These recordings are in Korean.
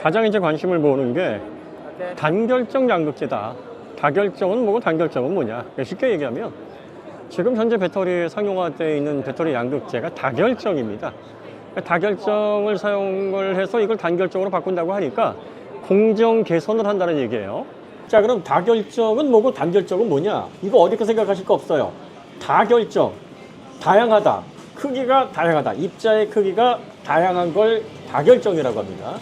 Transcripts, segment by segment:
가장 이제 관심을 모으는 게 단결정 양극재다. 다결정은 뭐고 단결정은 뭐냐. 쉽게 얘기하면 지금 현재 배터리에 상용화되어 있는 배터리 양극재가 다결정입니다. 다결정을 사용을 해서 이걸 단결정으로 바꾼다고 하니까 공정 개선을 한다는 얘기예요. 자, 그럼 다결정은 뭐고 단결정은 뭐냐? 이거 어렵게 생각하실 거 없어요. 다결정, 다양하다. 크기가 다양하다. 입자의 크기가 다양한 걸 다결정이라고 합니다.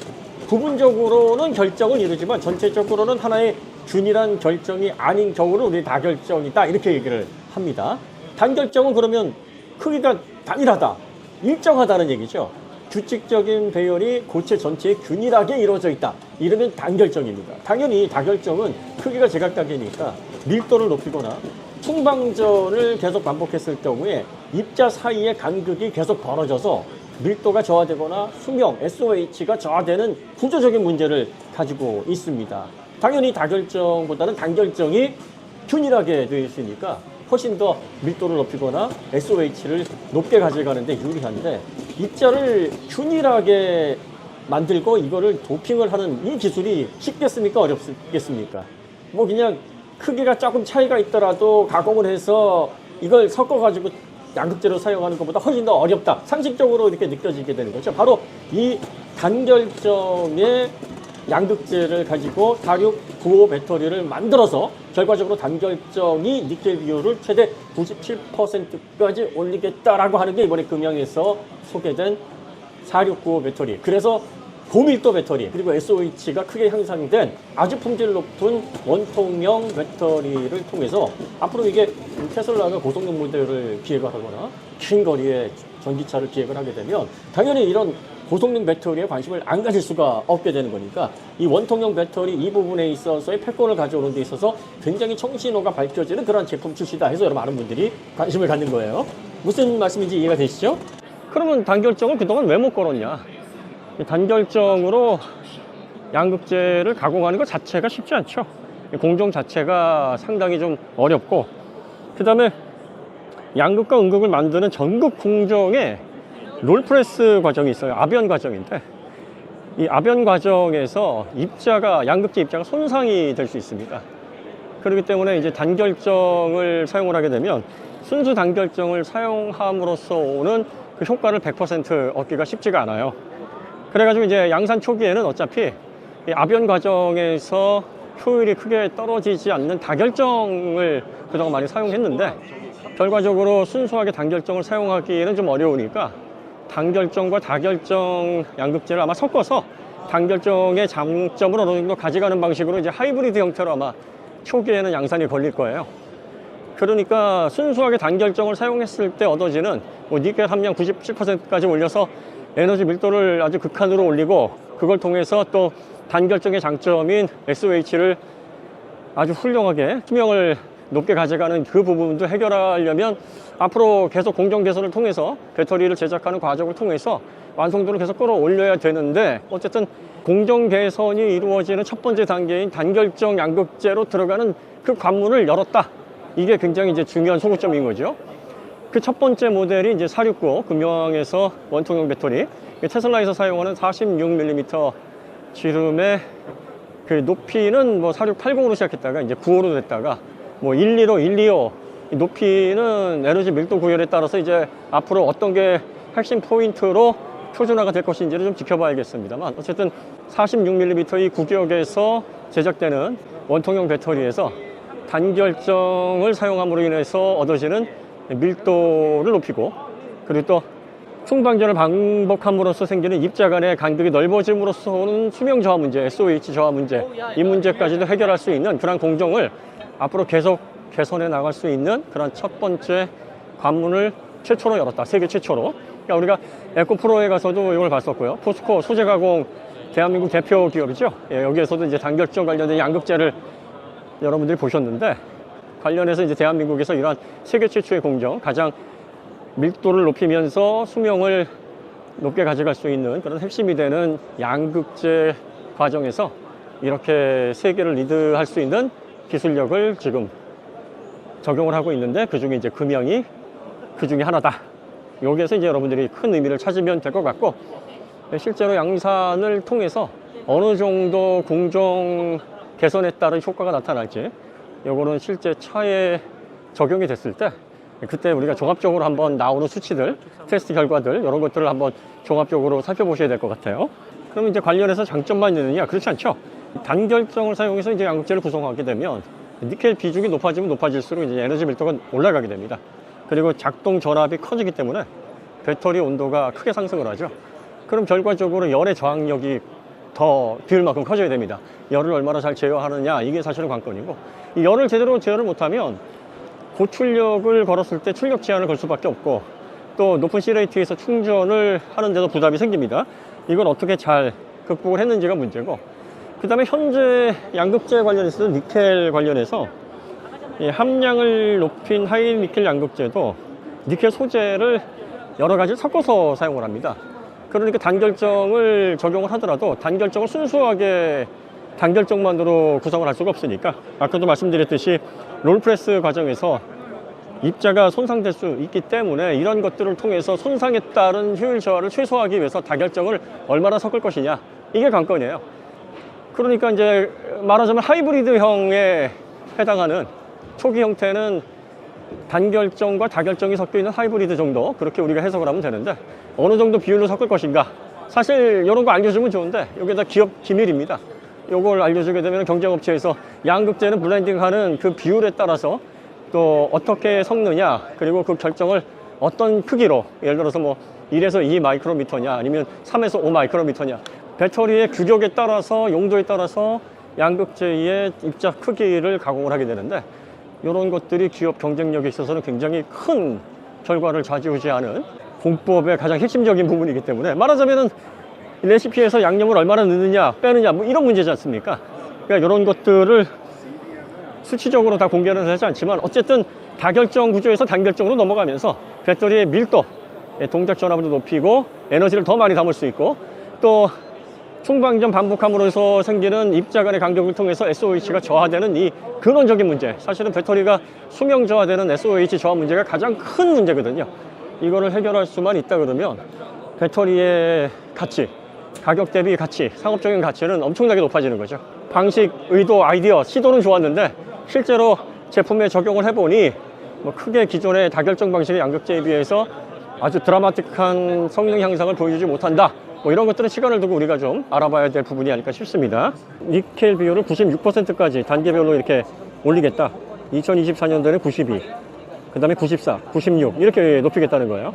부분적으로는 결정을 이루지만 전체적으로는 하나의 균일한 결정이 아닌 경우를 우리 다결정이다. 이렇게 얘기를 합니다. 단결정은 그러면 크기가 단일하다. 일정하다는 얘기죠. 규칙적인 배열이 고체 전체에 균일하게 이루어져 있다. 이러면 단결정입니다. 당연히 다결정은 크기가 제각각이니까 밀도를 높이거나 충방전을 계속 반복했을 경우에 입자 사이의 간극이 계속 벌어져서 밀도가 저하되거나 수명, SOH가 저하되는 구조적인 문제를 가지고 있습니다. 당연히 다결정보다는 단결정이 균일하게 되어 있으니까 훨씬 더 밀도를 높이거나 SOH를 높게 가져가는데 유리한데, 입자를 균일하게 만들고 이거를 도핑을 하는 이 기술이 쉽겠습니까? 어렵겠습니까? 뭐 그냥 크기가 조금 차이가 있더라도 가공을 해서 이걸 섞어가지고 양극재로 사용하는 것보다 훨씬 더 어렵다. 상식적으로 이렇게 느껴지게 되는 거죠. 바로 이 단결정의 양극재를 가지고 4695 배터리를 만들어서 결과적으로 단결정이 니켈 비율을 최대 97%까지 올리겠다라고 하는 게 이번에 금양에서 소개된 4695 배터리. 그래서 고밀도 배터리, 그리고 SOH가 크게 향상된 아주 품질 높은 원통형 배터리를 통해서 앞으로 이게 테슬라가 고성능 모델을 기획을 하거나 긴 거리의 전기차를 기획을 하게 되면 당연히 이런 고성능 배터리에 관심을 안 가질 수가 없게 되는 거니까 이 원통형 배터리 이 부분에 있어서의 패권을 가져오는 데 있어서 굉장히 청신호가 밝혀지는 그런 제품 출시다 해서 여러 많은 분들이 관심을 갖는 거예요. 무슨 말씀인지 이해가 되시죠? 그러면 단결정을 그동안 왜 못 걸었냐? 단결정으로 양극재를 가공하는 것 자체가 쉽지 않죠. 공정 자체가 상당히 좀 어렵고, 그 다음에 양극과 음극을 만드는 전극 공정에 롤프레스 과정이 있어요. 압연 과정인데 이 압연 과정에서 양극재 입자가 손상이 될 수 있습니다. 그렇기 때문에 이제 단결정을 사용을 하게 되면 순수 단결정을 사용함으로써 오는 그 효과를 100% 얻기가 쉽지가 않아요. 그래가지고 이제 양산 초기에는 어차피 이 압연 과정에서 효율이 크게 떨어지지 않는 다결정을 그동안 많이 사용했는데, 결과적으로 순수하게 단결정을 사용하기에는 좀 어려우니까 단결정과 다결정 양극재를 아마 섞어서 단결정의 장점을 어느 정도 가져가는 방식으로 이제 하이브리드 형태로 아마 초기에는 양산이 걸릴 거예요. 그러니까 순수하게 단결정을 사용했을 때 얻어지는 뭐 니켈 함량 97%까지 올려서 에너지 밀도를 아주 극한으로 올리고, 그걸 통해서 또 단결정의 장점인 SOH를 아주 훌륭하게 투명을 높게 가져가는 그 부분도 해결하려면 앞으로 계속 공정 개선을 통해서 배터리를 제작하는 과정을 통해서 완성도를 계속 끌어올려야 되는데, 어쨌든 공정 개선이 이루어지는 첫 번째 단계인 단결정 양극재로 들어가는 그 관문을 열었다. 이게 굉장히 이제 중요한 소구점인 거죠. 그 첫 번째 모델이 이제 469 금형에서 원통형 배터리, 테슬라에서 사용하는 46mm 지름의 그 높이는 뭐 4680으로 시작했다가 이제 95로 됐다가 뭐 125, 125 높이는 에너지 밀도 구현에 따라서 이제 앞으로 어떤 게 핵심 포인트로 표준화가 될 것인지를 좀 지켜봐야겠습니다만, 어쨌든 46mm 이 구격에서 제작되는 원통형 배터리에서 단결정을 사용함으로 인해서 얻어지는 밀도를 높이고, 그리고 또 충방전을 반복함으로써 생기는 입자 간의 간극이 넓어짐으로써 오는 수명 저하 문제, SOH 저하 문제, 이 문제까지도 해결할 수 있는 그런 공정을 앞으로 계속 개선해 나갈 수 있는 그런 첫 번째 관문을 최초로 열었다. 세계 최초로. 그러니까 우리가 에코프로에 가서도 이걸 봤었고요. 포스코 소재 가공 대한민국 대표 기업이죠. 예, 여기에서도 이제 단결정 관련된 양극재를 여러분들이 보셨는데, 관련해서 이제 대한민국에서 이러한 세계 최초의 공정, 가장 밀도를 높이면서 수명을 높게 가져갈 수 있는 그런 핵심이 되는 양극재 과정에서 이렇게 세계를 리드할 수 있는 기술력을 지금 적용을 하고 있는데, 그 중에 이제 금형이 그 중에 하나다. 여기에서 이제 여러분들이 큰 의미를 찾으면 될 것 같고, 실제로 양산을 통해서 어느 정도 공정 개선에 따른 효과가 나타날지, 요거는 실제 차에 적용이 됐을 때 그때 우리가 종합적으로 한번 나오는 수치들, 테스트 결과들, 이런 것들을 한번 종합적으로 살펴보셔야 될 것 같아요. 그럼 이제 관련해서 장점만 있느냐? 그렇지 않죠. 단결정을 사용해서 이제 양극재를 구성하게 되면 니켈 비중이 높아지면 높아질수록 이제 에너지 밀도가 올라가게 됩니다. 그리고 작동 전압이 커지기 때문에 배터리 온도가 크게 상승을 하죠. 그럼 결과적으로 열의 저항력이 더 비율만큼 커져야 됩니다. 열을 얼마나 잘 제어하느냐, 이게 사실은 관건이고, 이 열을 제대로 제어를 못하면 고출력을 걸었을 때 출력 제한을 걸 수밖에 없고, 또 높은 C레이트에서 충전을 하는데도 부담이 생깁니다. 이걸 어떻게 잘 극복을 했는지가 문제고, 그 다음에 현재 양극재 관련해서 니켈 관련해서 함량을 높인 하이 니켈 양극재도 니켈 소재를 여러 가지 섞어서 사용을 합니다. 그러니까 단결정을 적용을 하더라도 단결정을 순수하게 단결정만으로 구성을 할 수가 없으니까, 아까도 말씀드렸듯이 롤프레스 과정에서 입자가 손상될 수 있기 때문에 이런 것들을 통해서 손상에 따른 효율 저하를 최소화하기 위해서 단결정을 얼마나 섞을 것이냐, 이게 관건이에요. 그러니까 이제 말하자면 하이브리드형에 해당하는 초기 형태는 단결정과 다결정이 섞여 있는 하이브리드 정도, 그렇게 우리가 해석을 하면 되는데, 어느 정도 비율로 섞을 것인가, 사실 이런 거 알려주면 좋은데 이게 다 기업 기밀입니다. 이걸 알려주게 되면 경쟁업체에서 양극재는 블렌딩하는 그 비율에 따라서 또 어떻게 섞느냐, 그리고 그 결정을 어떤 크기로, 예를 들어서 뭐 1에서 2 마이크로미터냐 아니면 3에서 5 마이크로미터냐, 배터리의 규격에 따라서, 용도에 따라서 양극재의 입자 크기를 가공을 하게 되는데, 이런 것들이 기업 경쟁력에 있어서는 굉장히 큰 결과를 좌지우지하는 공법의 가장 핵심적인 부분이기 때문에, 말하자면은 레시피에서 양념을 얼마나 넣느냐 빼느냐 뭐 이런 문제지 않습니까? 그러니까 이런 것들을 수치적으로 다 공개는 하지 않지만, 어쨌든 다결정 구조에서 단결정으로 넘어가면서 배터리의 밀도, 동작 전압을 높이고 에너지를 더 많이 담을 수 있고, 또 충방전 반복함으로써 생기는 입자 간의 간격을 통해서 SOH가 저하되는 이 근원적인 문제, 사실은 배터리가 수명 저하되는 SOH 저하 문제가 가장 큰 문제거든요. 이거를 해결할 수만 있다 그러면 배터리의 가치, 가격 대비 가치, 상업적인 가치는 엄청나게 높아지는 거죠. 방식, 의도, 아이디어, 시도는 좋았는데 실제로 제품에 적용을 해보니 뭐 크게 기존의 다결정 방식의 양극재에 비해서 아주 드라마틱한 성능 향상을 보여주지 못한다, 뭐 이런 것들은 시간을 두고 우리가 좀 알아봐야 될 부분이 아닐까 싶습니다. 니켈 비율을 96%까지 단계별로 이렇게 올리겠다. 2024년도에는 92, 그 다음에 94, 96 이렇게 높이겠다는 거예요.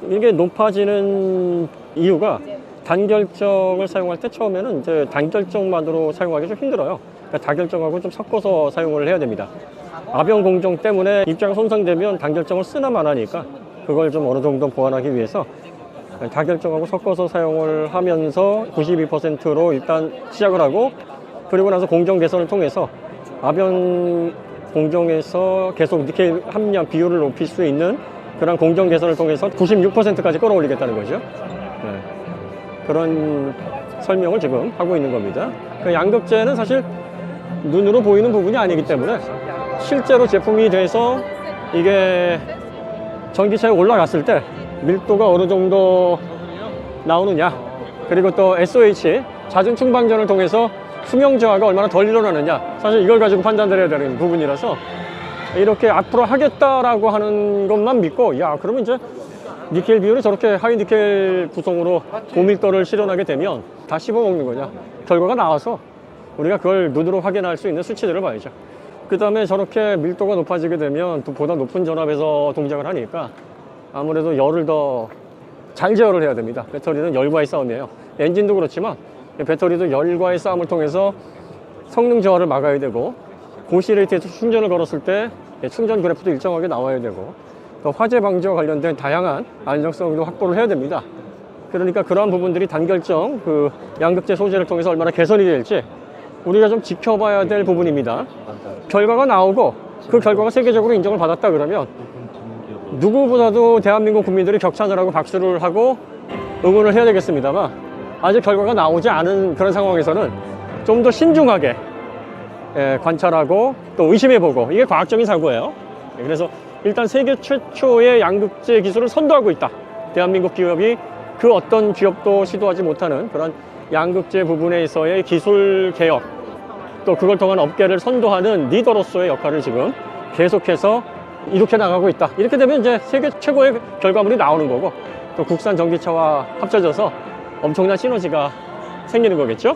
이게 높아지는 이유가 단결정을 사용할 때 처음에는 이제 단결정만으로 사용하기 좀 힘들어요. 그러니까 다결정하고 좀 섞어서 사용을 해야 됩니다. 아변 공정 때문에 입자가 손상되면 단결정을 쓰나 마나니까 그걸 좀 어느 정도 보완하기 위해서 다결정하고 섞어서 사용을 하면서 92%로 일단 시작을 하고, 그리고 나서 공정 개선을 통해서 아변 공정에서 계속 니켈 함량 비율을 높일 수 있는 그런 공정 개선을 통해서 96%까지 끌어올리겠다는 거죠. 네. 그런 설명을 지금 하고 있는 겁니다. 그 양극재는 사실 눈으로 보이는 부분이 아니기 때문에 실제로 제품이 돼서 이게 전기차에 올라갔을 때 밀도가 어느 정도 나오느냐, 그리고 또 SOH, 잦은 충방전을 통해서 수명 저하가 얼마나 덜 일어나느냐, 사실 이걸 가지고 판단을 해야 되는 부분이라서, 이렇게 앞으로 하겠다라고 하는 것만 믿고, 야 그러면 이제 니켈 비율이 저렇게 하이 니켈 구성으로 고밀도를 실현하게 되면 다 씹어먹는 거냐, 결과가 나와서 우리가 그걸 눈으로 확인할 수 있는 수치들을 봐야죠. 그 다음에 저렇게 밀도가 높아지게 되면 또 보다 높은 전압에서 동작을 하니까 아무래도 열을 더 잘 제어를 해야 됩니다. 배터리는 열과의 싸움이에요. 엔진도 그렇지만 배터리도 열과의 싸움을 통해서 성능 저하를 막아야 되고, 고시레이트에서 충전을 걸었을 때 충전 그래프도 일정하게 나와야 되고, 또 화재 방지와 관련된 다양한 안정성도 확보를 해야 됩니다. 그러니까 그러한 부분들이 단결정, 그 양극재 소재를 통해서 얼마나 개선이 될지 우리가 좀 지켜봐야 될 부분입니다. 결과가 나오고 그 결과가 세계적으로 인정을 받았다 그러면 누구보다도 대한민국 국민들이 격찬을 하고 박수를 하고 응원을 해야 되겠습니다만, 아직 결과가 나오지 않은 그런 상황에서는 좀 더 신중하게 관찰하고 또 의심해보고, 이게 과학적인 사고예요. 그래서 일단 세계 최초의 양극재 기술을 선도하고 있다. 대한민국 기업이 그 어떤 기업도 시도하지 못하는 그런 양극재 부분에서의 기술 개혁, 또 그걸 통한 업계를 선도하는 리더로서의 역할을 지금 계속해서 이렇게 나가고 있다. 이렇게 되면 이제 세계 최고의 결과물이 나오는 거고, 또 국산 전기차와 합쳐져서 엄청난 시너지가 생기는 거겠죠.